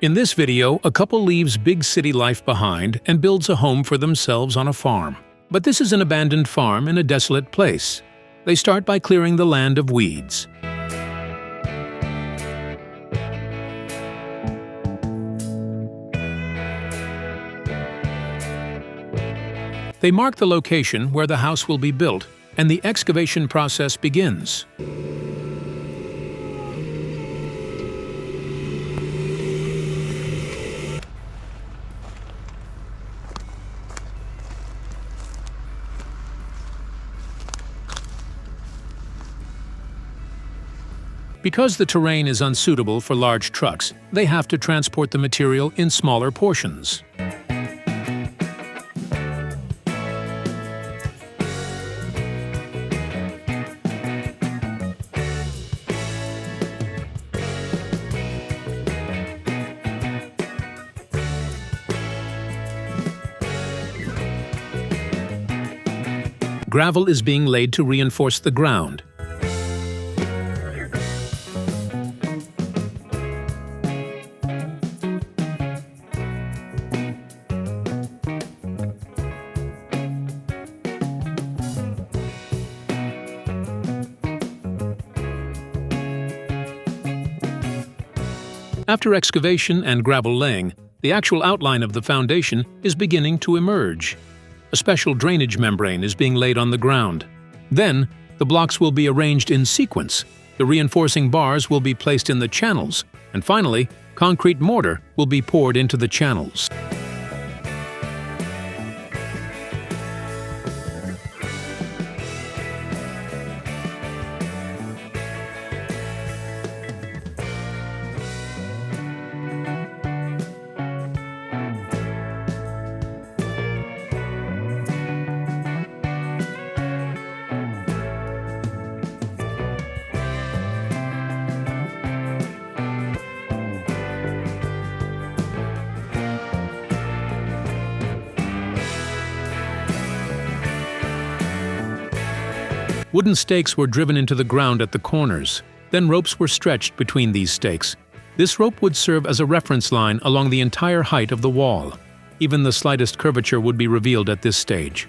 In this video, a couple leaves big city life behind and builds a home for themselves on a farm. But this is an abandoned farm in a desolate place. They start by clearing the land of weeds. They mark the location where the house will be built, and the excavation process begins. Because the terrain is unsuitable for large trucks, they have to transport the material in smaller portions. Gravel is being laid to reinforce the ground. After excavation and gravel laying, the actual outline of the foundation is beginning to emerge. A special drainage membrane is being laid on the ground. Then, the blocks will be arranged in sequence. The reinforcing bars will be placed in the channels, and finally, concrete mortar will be poured into the channels. Wooden stakes were driven into the ground at the corners. Then ropes were stretched between these stakes. This rope would serve as a reference line along the entire height of the wall. Even the slightest curvature would be revealed at this stage.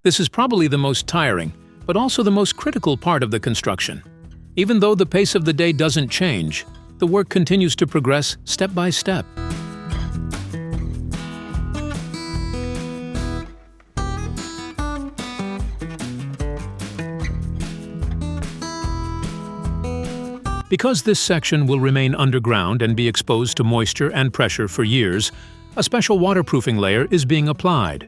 This is probably the most tiring, but also the most critical part of the construction. Even though the pace of the day doesn't change, the work continues to progress step by step. Because this section will remain underground and be exposed to moisture and pressure for years, a special waterproofing layer is being applied.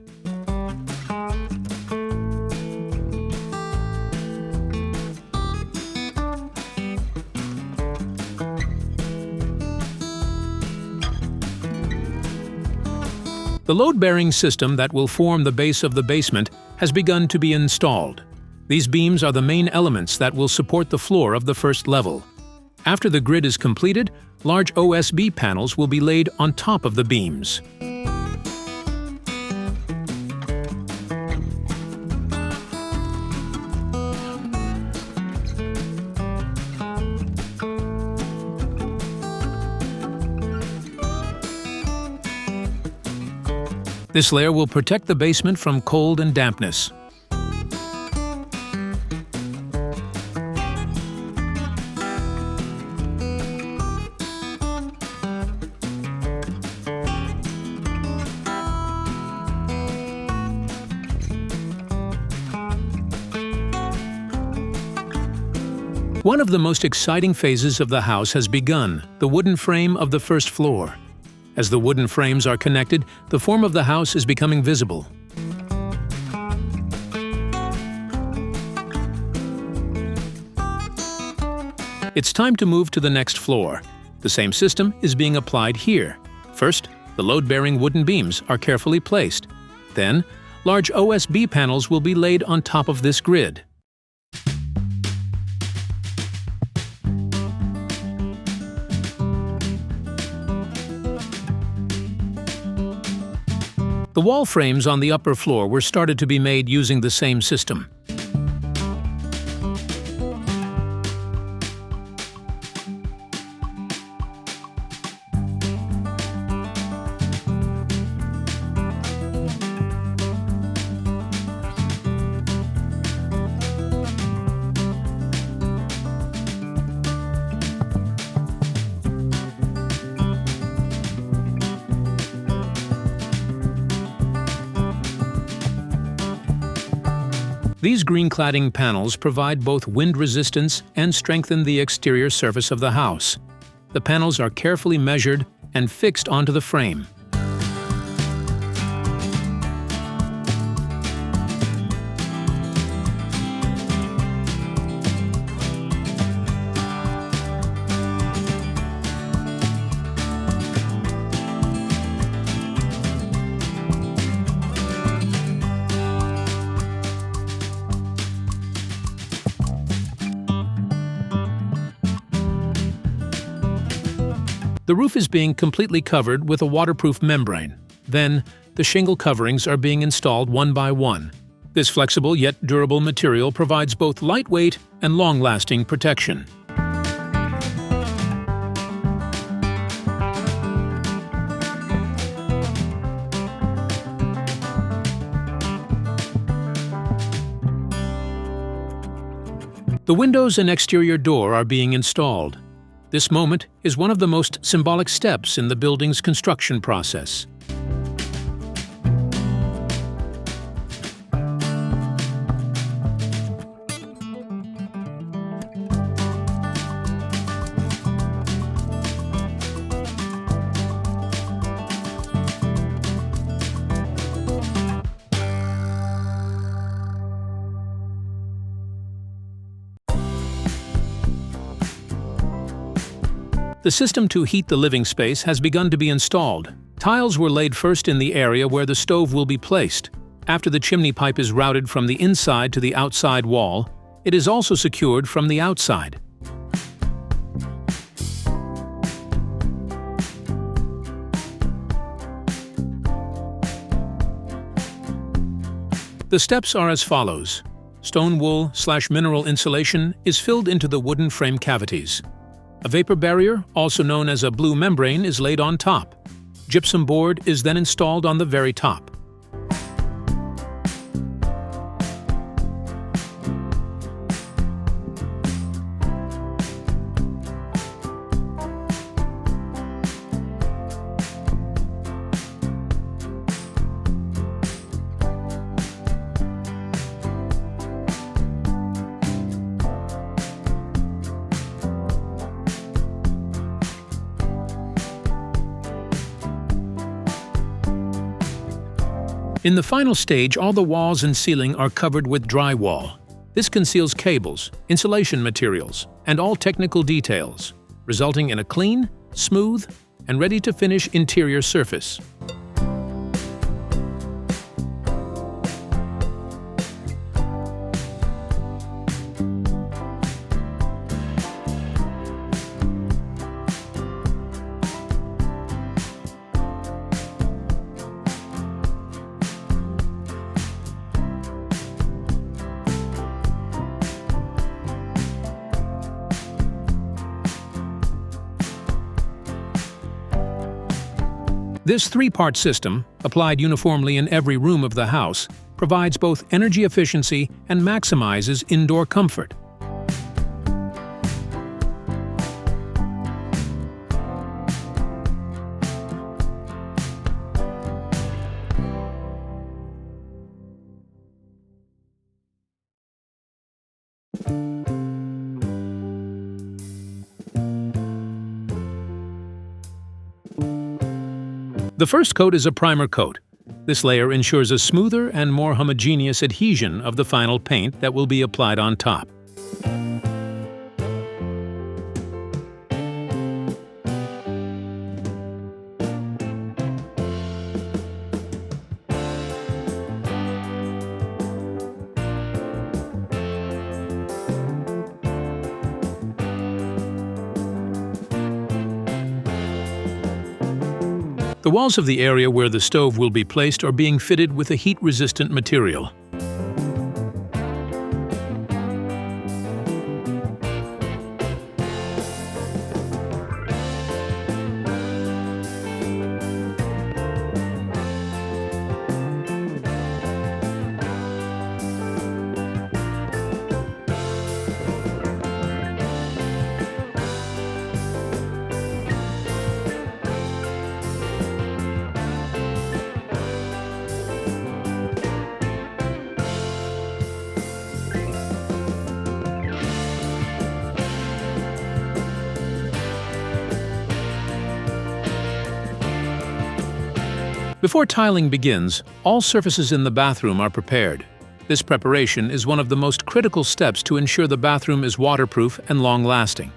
The load-bearing system that will form the base of the basement has begun to be installed. These beams are the main elements that will support the floor of the first level. After the grid is completed, large OSB panels will be laid on top of the beams. This layer will protect the basement from cold and dampness. One of the most exciting phases of the house has begun, the wooden frame of the first floor. As the wooden frames are connected, the form of the house is becoming visible. It's time to move to the next floor. The same system is being applied here. First, the load-bearing wooden beams are carefully placed. Then, large OSB panels will be laid on top of this grid. The wall frames on the upper floor were started to be made using the same system. These green cladding panels provide both wind resistance and strengthen the exterior surface of the house. The panels are carefully measured and fixed onto the frame. The roof is being completely covered with a waterproof membrane. Then, the shingle coverings are being installed one by one. This flexible yet durable material provides both lightweight and long-lasting protection. The windows and exterior door are being installed. This moment is one of the most symbolic steps in the building's construction process. The system to heat the living space has begun to be installed. Tiles were laid first in the area where the stove will be placed. After the chimney pipe is routed from the inside to the outside wall, it is also secured from the outside. The steps are as follows. Stone wool/mineral insulation is filled into the wooden frame cavities. A vapor barrier, also known as a blue membrane, is laid on top. Gypsum board is then installed on the very top. In the final stage, all the walls and ceiling are covered with drywall. This conceals cables, insulation materials, and all technical details, resulting in a clean, smooth, and ready-to-finish interior surface. This three-part system, applied uniformly in every room of the house, provides both energy efficiency and maximizes indoor comfort. The first coat is a primer coat. This layer ensures a smoother and more homogeneous adhesion of the final paint that will be applied on top. The walls of the area where the stove will be placed are being fitted with a heat-resistant material. Before tiling begins, all surfaces in the bathroom are prepared. This preparation is one of the most critical steps to ensure the bathroom is waterproof and long-lasting.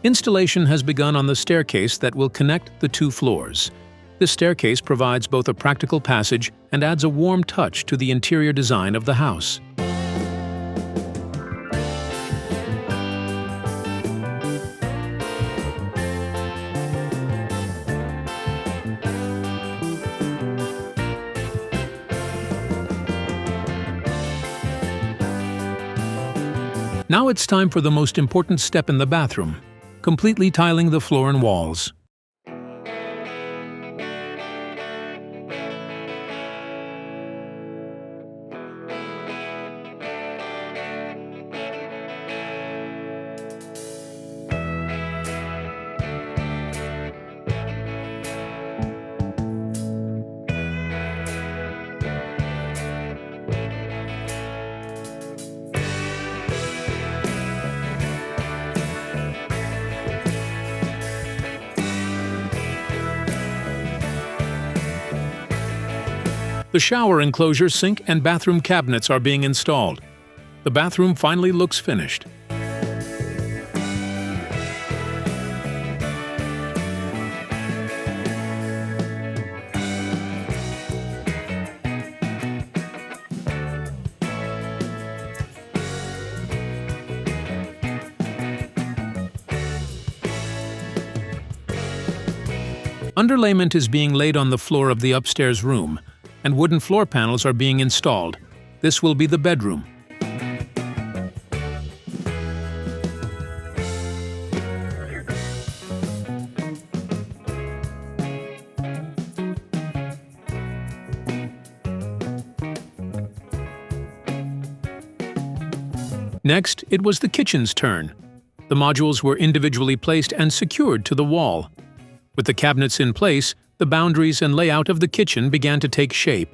Installation has begun on the staircase that will connect the two floors. This staircase provides both a practical passage and adds a warm touch to the interior design of the house. Now it's time for the most important step in the bathroom: completely tiling the floor and walls. The shower enclosure, sink, and bathroom cabinets are being installed. The bathroom finally looks finished. Underlayment is being laid on the floor of the upstairs room, and wooden floor panels are being installed. This will be the bedroom. Next, it was the kitchen's turn. The modules were individually placed and secured to the wall. With the cabinets in place, the boundaries and layout of the kitchen began to take shape.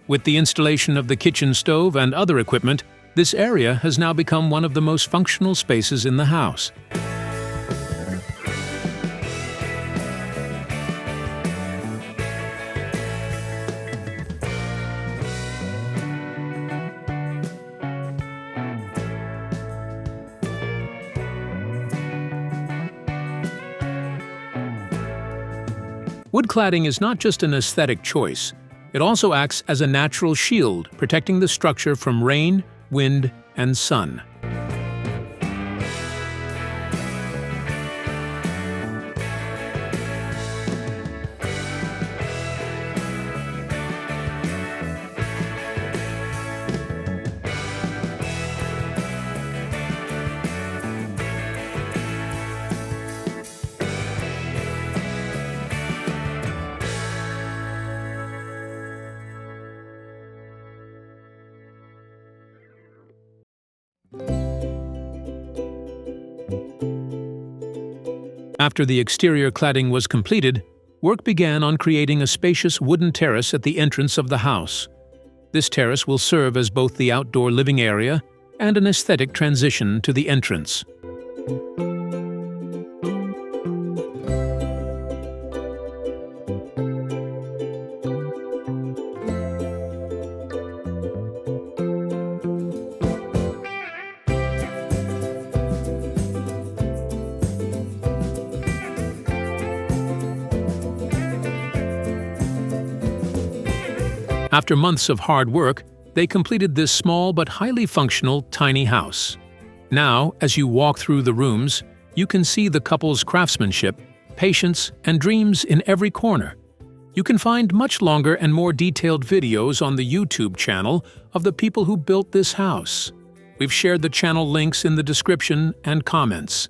With the installation of the kitchen stove and other equipment, this area has now become one of the most functional spaces in the house. Wood cladding is not just an aesthetic choice. It also acts as a natural shield, protecting the structure from rain, wind, and sun. After the exterior cladding was completed, work began on creating a spacious wooden terrace at the entrance of the house. This terrace will serve as both the outdoor living area and an aesthetic transition to the entrance. After months of hard work, they completed this small but highly functional tiny house. Now, as you walk through the rooms, you can see the couple's craftsmanship, patience, and dreams in every corner. You can find much longer and more detailed videos on the YouTube channel of the people who built this house. We've shared the channel links in the description and comments.